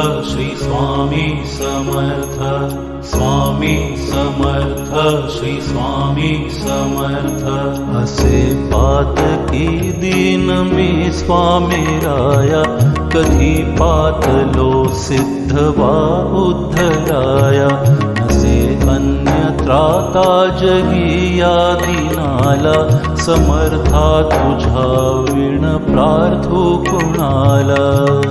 श्री स्वामी समर्थ। स्वामी समर्थ श्री स्वामी समर्थ। असे पातकी दीन मी स्वामी राया, कधी पातलो सिद्ध वा उद्धराया। असे अन्यत्राता जगी या दीनाला, समर्था तुझा विण प्रार्थू कुणाला।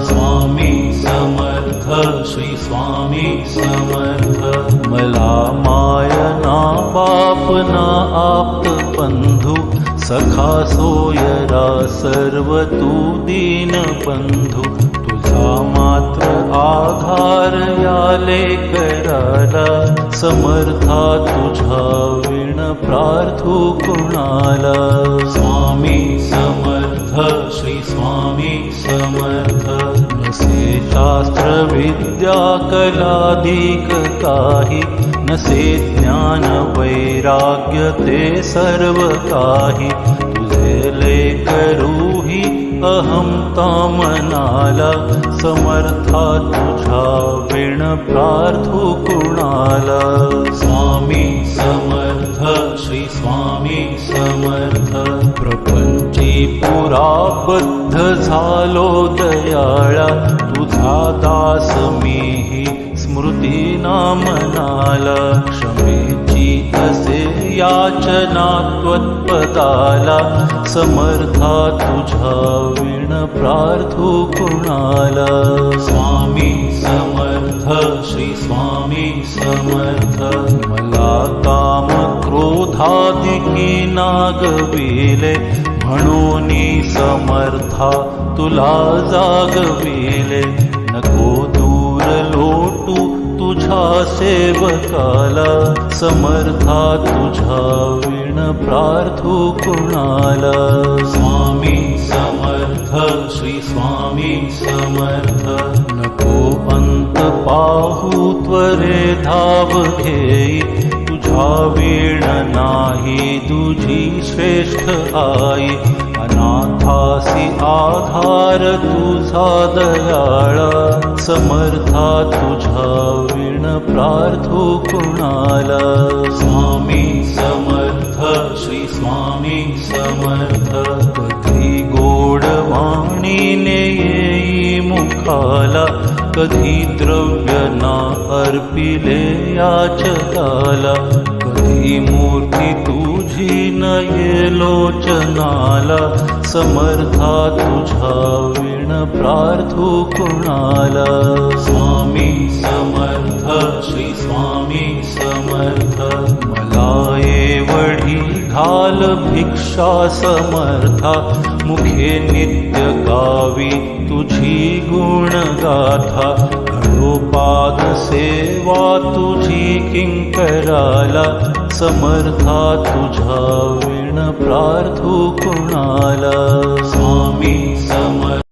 स्वामी समर्थ श्री स्वामी समर्थ। मला माय ना बाप ना आप्त बंधू, सखा सोयरा सर्व तू दीन बंधू। तुझा मात्र आधार याले कराला, समर्था तुझा विण प्रार्थू कुणाला। स्वामी समर्थ श्री स्वामी समर्थ। नसे शास्त्र विद्या कलाधिक काही, नसे ज्ञान वैराग्य ते सर्व काही। तुझे लेकरूही अहंता मनाला, समर्था तुझा विण प्रार्थू कुणाला। स्वामी समर्थ श्री स्वामी समर्थ। प्रपंची पुरा बद्ध झालो दयाळा, तुझा दास मीही स्मृती नामनाला। क्षमेची असे याचना त्वत्पदाला, समर्था तुझा विण प्रार्थू कुणाला। स्वामी समर्थ श्री स्वामी समर्थ। मला काम क्रोधादिकी नागविले, म्हणूनी समर्था तुला जागविले। नको दूर लोटू तुझा सेवकाला, समर्था तुझा विण प्रार्थू कुणाला। स्वामी समर्थ श्री स्वामी समर्थ। नको अंत पाहू त्वरे धाव घेई, तुझा वीण नाही तुझी श्रेष्ठ आई। अनाथासी आधार तुझा दयाळा, समर्था तुझा विण प्रार्थू कुणाला। स्वामी समर्थ श्री स्वामी समर्थ। कधी गोड वाणीने येई मुखाला, कधी द्रव्य ना अर्पिले याचकाला। कधी मूर्ती तुझी न ये लोचनाला, समर्था तुझा विण प्रार्थू कुणाला। स्वामी समर्थ श्री स्वामी समर्थ। मला एवढी घाल भिक्षा समर्था, मुखे नित्य गावी तुझी गुणगाथा। घडोपाद सेवा तुझी किंकराला, समर्था तुझा विण प्रार्थू कुणाला। स्वामी समर्थ